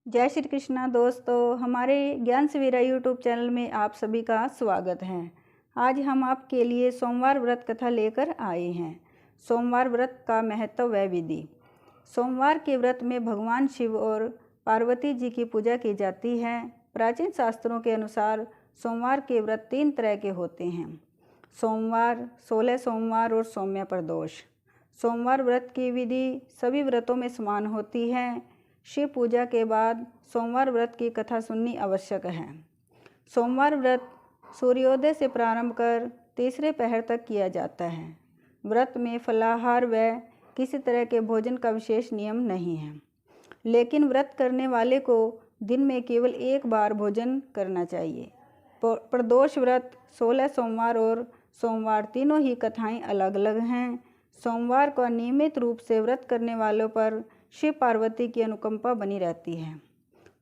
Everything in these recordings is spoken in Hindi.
जय श्री कृष्णा दोस्तों, हमारे ज्ञान सवेरा यूट्यूब चैनल में आप सभी का स्वागत है। आज हम आपके लिए सोमवार व्रत कथा लेकर आए हैं। सोमवार व्रत का महत्व व विधि। सोमवार के व्रत में भगवान शिव और पार्वती जी की पूजा की जाती है। प्राचीन शास्त्रों के अनुसार सोमवार के व्रत 3 तरह के होते हैं: सोमवार, 16 सोमवार और सौम्य प्रदोष। सोमवार व्रत की विधि सभी व्रतों में समान होती है। शिव पूजा के बाद सोमवार व्रत की कथा सुननी आवश्यक है। सोमवार व्रत सूर्योदय से प्रारंभ कर तीसरे पहर तक किया जाता है। व्रत में फलाहार व किसी तरह के भोजन का विशेष नियम नहीं है, लेकिन व्रत करने वाले को दिन में केवल एक बार भोजन करना चाहिए। प्रदोष व्रत 16 सोमवार और सोमवार तीनों ही कथाएं अलग अलग हैं। सोमवार को नियमित रूप से व्रत करने वालों पर शिव पार्वती की अनुकंपा बनी रहती है।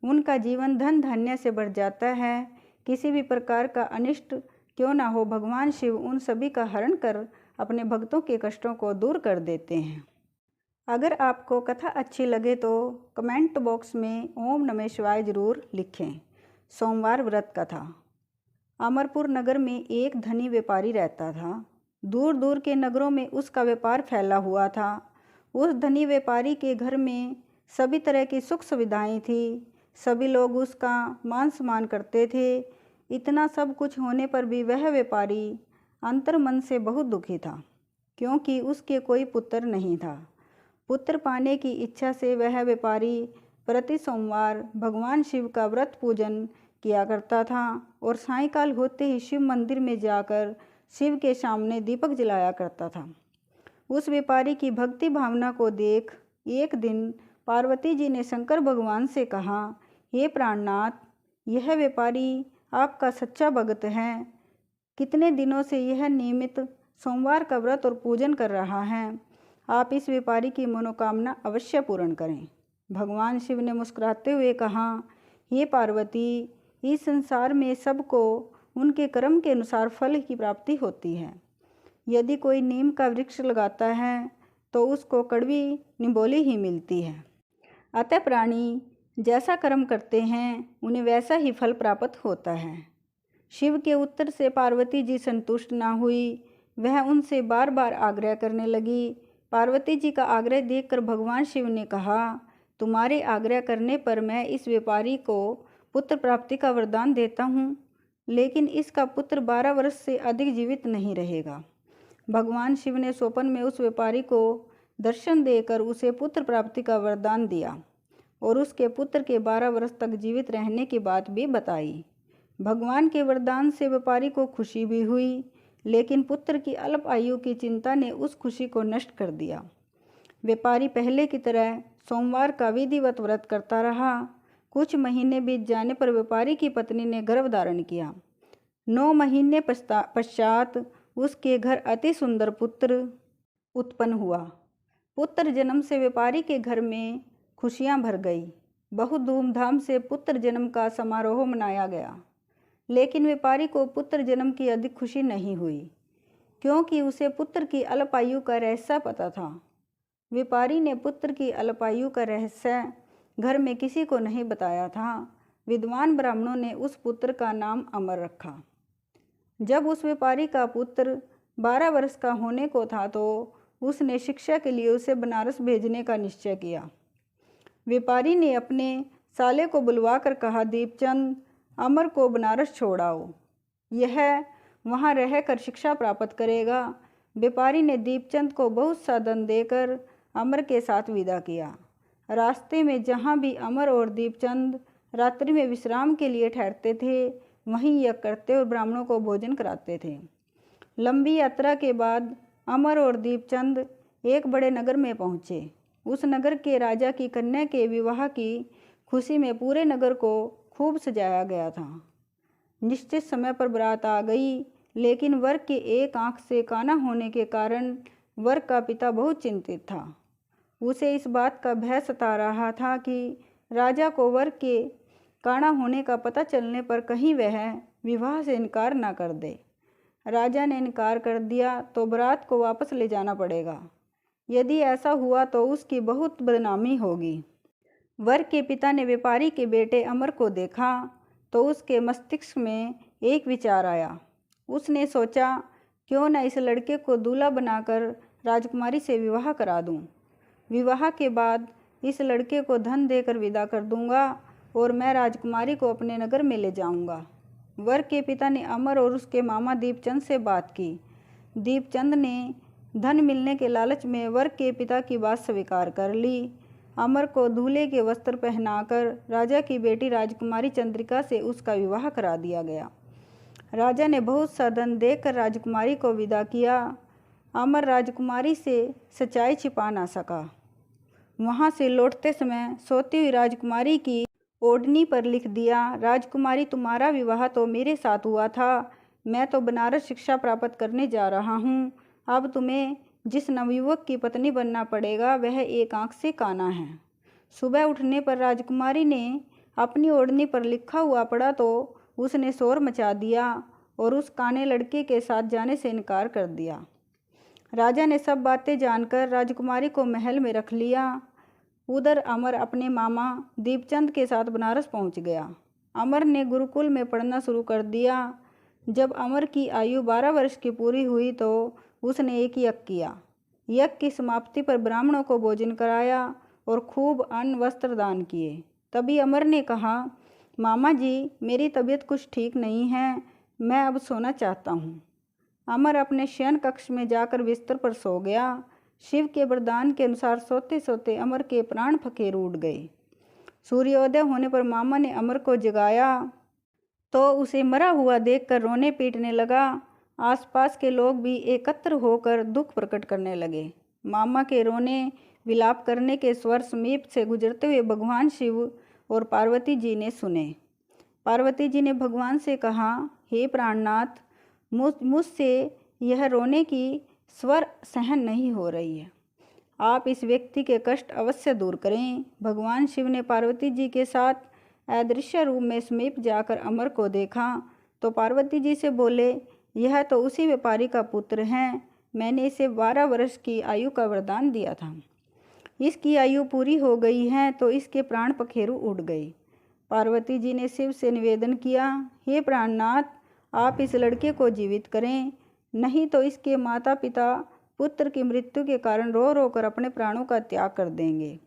उनका जीवन धन धान्य से बढ़ जाता है। किसी भी प्रकार का अनिष्ट क्यों ना हो, भगवान शिव उन सभी का हरण कर अपने भक्तों के कष्टों को दूर कर देते हैं। अगर आपको कथा अच्छी लगे तो कमेंट बॉक्स में ओम नमः शिवाय जरूर लिखें। सोमवार व्रत कथा। अमरपुर नगर में एक धनी व्यापारी रहता था। दूर दूर के नगरों में उसका व्यापार फैला हुआ था। उस धनी व्यापारी के घर में सभी तरह की सुख सुविधाएं थी। सभी लोग उसका मान सम्मान करते थे। इतना सब कुछ होने पर भी वह व्यापारी अंतर्मन से बहुत दुखी था, क्योंकि उसके कोई पुत्र नहीं था। पुत्र पाने की इच्छा से वह व्यापारी प्रति सोमवार भगवान शिव का व्रत पूजन किया करता था और सायंकाल होते ही शिव मंदिर में जाकर शिव के सामने दीपक जलाया करता था। उस व्यापारी की भक्ति भावना को देख एक दिन पार्वती जी ने शंकर भगवान से कहा, हे प्राणनाथ, यह व्यापारी आपका सच्चा भक्त है। कितने दिनों से यह नियमित सोमवार का व्रत और पूजन कर रहा है। आप इस व्यापारी की मनोकामना अवश्य पूर्ण करें। भगवान शिव ने मुस्कुराते हुए कहा, हे पार्वती, इस संसार में सबको उनके कर्म के अनुसार फल की प्राप्ति होती है। यदि कोई नीम का वृक्ष लगाता है तो उसको कड़वी निबोली ही मिलती है। अतः प्राणी जैसा कर्म करते हैं उन्हें वैसा ही फल प्राप्त होता है। शिव के उत्तर से पार्वती जी संतुष्ट ना हुई। वह उनसे बार बार आग्रह करने लगी। पार्वती जी का आग्रह देखकर भगवान शिव ने कहा, तुम्हारे आग्रह करने पर मैं इस व्यापारी को पुत्र प्राप्ति का वरदान देता हूँ, लेकिन इसका पुत्र 12 वर्ष से अधिक जीवित नहीं रहेगा। भगवान शिव ने स्वप्न में उस व्यापारी को दर्शन देकर उसे पुत्र प्राप्ति का वरदान दिया और उसके पुत्र के 12 वर्ष तक जीवित रहने की बात भी बताई। भगवान के वरदान से व्यापारी को खुशी भी हुई, लेकिन पुत्र की अल्प आयु की चिंता ने उस खुशी को नष्ट कर दिया। व्यापारी पहले की तरह सोमवार का विधिवत व्रत करता रहा। कुछ महीने बीत जाने पर व्यापारी की पत्नी ने गर्भ धारण किया। 9 महीने पश्चात उसके घर अति सुंदर पुत्र उत्पन्न हुआ। पुत्र जन्म से व्यापारी के घर में खुशियां भर गई। बहुत धूमधाम से पुत्र जन्म का समारोह मनाया गया, लेकिन व्यापारी को पुत्र जन्म की अधिक खुशी नहीं हुई, क्योंकि उसे पुत्र की अल्पायु का रहस्य पता था। व्यापारी ने पुत्र की अल्पायु का रहस्य घर में किसी को नहीं बताया था। विद्वान ब्राह्मणों ने उस पुत्र का नाम अमर रखा। जब उस व्यापारी का पुत्र 12 वर्ष का होने को था तो उसने शिक्षा के लिए उसे बनारस भेजने का निश्चय किया। व्यापारी ने अपने साले को बुलवा कर कहा, दीपचंद, अमर को बनारस छोड़ाओ, यह वहाँ रहकर शिक्षा प्राप्त करेगा। व्यापारी ने दीपचंद को बहुत सा धन देकर अमर के साथ विदा किया। रास्ते में जहाँ भी अमर और दीपचंद रात्रि में विश्राम के लिए ठहरते थे, वहीं यज्ञ करते और ब्राह्मणों को भोजन कराते थे। लंबी यात्रा के बाद अमर और दीपचंद एक बड़े नगर में पहुँचे। उस नगर के राजा की कन्या के विवाह की खुशी में पूरे नगर को खूब सजाया गया था। निश्चित समय पर बारात आ गई, लेकिन वर के एक आंख से काना होने के कारण वर का पिता बहुत चिंतित था। उसे इस बात का भय सता रहा था कि राजा को वर के काना होने का पता चलने पर कहीं वह विवाह से इनकार ना कर दे। राजा ने इनकार कर दिया तो बारात को वापस ले जाना पड़ेगा। यदि ऐसा हुआ तो उसकी बहुत बदनामी होगी। वर के पिता ने व्यापारी के बेटे अमर को देखा तो उसके मस्तिष्क में एक विचार आया। उसने सोचा, क्यों न इस लड़के को दूल्हा बनाकर राजकुमारी से विवाह करा दूं। विवाह के बाद इस लड़के को धन देकर विदा कर दूंगा और मैं राजकुमारी को अपने नगर में ले जाऊंगा। वर के पिता ने अमर और उसके मामा दीपचंद से बात की। दीपचंद ने धन मिलने के लालच में वर के पिता की बात स्वीकार कर ली। अमर को दूल्हे के वस्त्र पहनाकर राजा की बेटी राजकुमारी चंद्रिका से उसका विवाह करा दिया गया। राजा ने बहुत सा धन देकर राजकुमारी को विदा किया। अमर राजकुमारी से सच्चाई छिपा ना सका। वहाँ से लौटते समय सोती हुई राजकुमारी की ओढ़नी पर लिख दिया, राजकुमारी तुम्हारा विवाह तो मेरे साथ हुआ था। मैं तो बनारस शिक्षा प्राप्त करने जा रहा हूँ। अब तुम्हें जिस नवयुवक की पत्नी बनना पड़ेगा वह एक आंख से काना है। सुबह उठने पर राजकुमारी ने अपनी ओढ़नी पर लिखा हुआ पढ़ा तो उसने शोर मचा दिया और उस काने लड़के के साथ जाने से इनकार कर दिया। राजा ने सब बातें जानकर राजकुमारी को महल में रख लिया। उधर अमर अपने मामा दीपचंद के साथ बनारस पहुंच गया। अमर ने गुरुकुल में पढ़ना शुरू कर दिया। जब अमर की आयु 12 वर्ष की पूरी हुई तो उसने एक यज्ञ किया। यज्ञ की समाप्ति पर ब्राह्मणों को भोजन कराया और खूब अन्न वस्त्र दान किए। तभी अमर ने कहा, मामा जी, मेरी तबीयत कुछ ठीक नहीं है, मैं अब सोना चाहता हूँ। अमर अपने शयन कक्ष में जाकर बिस्तर पर सो गया। शिव के वरदान के अनुसार सोते सोते अमर के प्राण फकीर उड़ गए। सूर्योदय होने पर मामा ने अमर को जगाया तो उसे मरा हुआ देखकर रोने पीटने लगा। आसपास के लोग भी एकत्र होकर दुख प्रकट करने लगे। मामा के रोने विलाप करने के स्वर समीप से गुजरते हुए भगवान शिव और पार्वती जी ने सुने। पार्वती जी ने भगवान से कहा, हे प्राणनाथ, मुझसे यह रोने की स्वर सहन नहीं हो रही है। आप इस व्यक्ति के कष्ट अवश्य दूर करें। भगवान शिव ने पार्वती जी के साथ अदृश्य रूप में समीप जाकर अमर को देखा तो पार्वती जी से बोले, यह तो उसी व्यापारी का पुत्र है। मैंने इसे 12 वर्ष की आयु का वरदान दिया था। इसकी आयु पूरी हो गई है तो इसके प्राण पखेरु उड़ गए। पार्वती जी ने शिव से निवेदन किया, हे प्राणनाथ, आप इस लड़के को जीवित करें, नहीं तो इसके माता पिता पुत्र की मृत्यु के कारण रो रो कर अपने प्राणों का त्याग कर देंगे।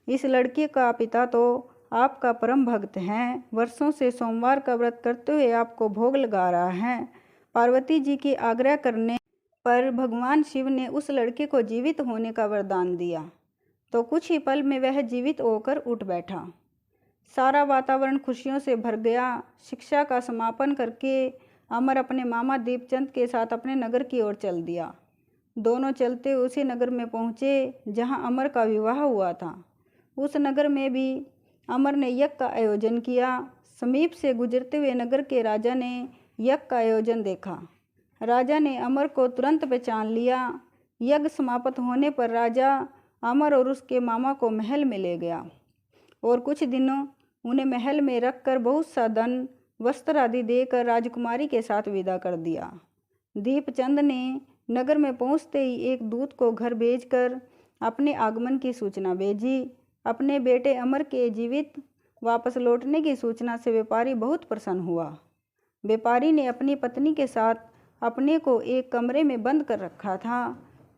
इस लड़के का पिता तो आपका परम भक्त है, वर्षों से सोमवार का व्रत करते हुए आपको भोग लगा रहा है। पार्वती जी के आग्रह करने पर भगवान शिव ने उस लड़के को जीवित होने का वरदान दिया तो कुछ ही पल में वह जीवित होकर उठ बैठा। सारा वातावरण खुशियों से भर गया। शिक्षा का समापन करके अमर अपने मामा दीपचंद के साथ अपने नगर की ओर चल दिया। दोनों चलते उसी नगर में पहुँचे जहाँ अमर का विवाह हुआ था। उस नगर में भी अमर ने यज्ञ का आयोजन किया। समीप से गुजरते हुए नगर के राजा ने यज्ञ का आयोजन देखा। राजा ने अमर को तुरंत पहचान लिया। यज्ञ समाप्त होने पर राजा अमर और उसके मामा को महल में ले गया और कुछ दिनों उन्हें महल में रखकर बहुत सा धन वस्त्र आदि देकर राजकुमारी के साथ विदा कर दिया। दीपचंद ने नगर में पहुंचते ही एक दूत को घर भेजकर अपने आगमन की सूचना भेजी। अपने बेटे अमर के जीवित वापस लौटने की सूचना से व्यापारी बहुत प्रसन्न हुआ। व्यापारी ने अपनी पत्नी के साथ अपने को एक कमरे में बंद कर रखा था।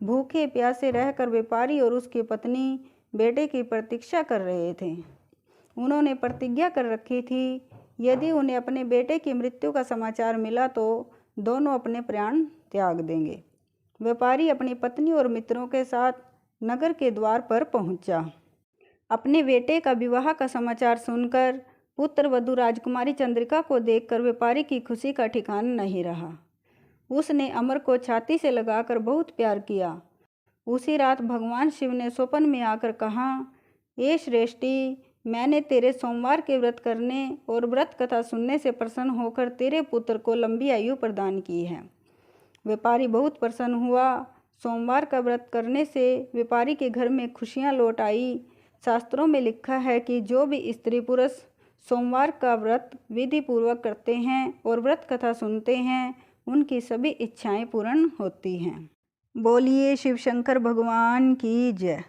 भूखे प्यासे रहकर व्यापारी और उसकी पत्नी बेटे की प्रतीक्षा कर रहे थे। उन्होंने प्रतिज्ञा कर रखी थी, यदि उन्हें अपने बेटे की मृत्यु का समाचार मिला तो दोनों अपने प्राण त्याग देंगे। व्यापारी अपनी पत्नी और मित्रों के साथ नगर के द्वार पर पहुंचा। अपने बेटे का विवाह का समाचार सुनकर पुत्र वधू राजकुमारी चंद्रिका को देखकर व्यापारी की खुशी का ठिकाना नहीं रहा। उसने अमर को छाती से लगाकर बहुत प्यार किया। उसी रात भगवान शिव ने स्वप्न में आकर कहा, ए श्रेष्ठी, मैंने तेरे सोमवार के व्रत करने और व्रत कथा सुनने से प्रसन्न होकर तेरे पुत्र को लंबी आयु प्रदान की है। व्यापारी बहुत प्रसन्न हुआ। सोमवार का व्रत करने से व्यापारी के घर में खुशियां लौट आई। शास्त्रों में लिखा है कि जो भी स्त्री पुरुष सोमवार का व्रत विधि पूर्वक करते हैं और व्रत कथा सुनते हैं, उनकी सभी इच्छाएं पूर्ण होती हैं। बोलिए शिव शंकर भगवान की जय।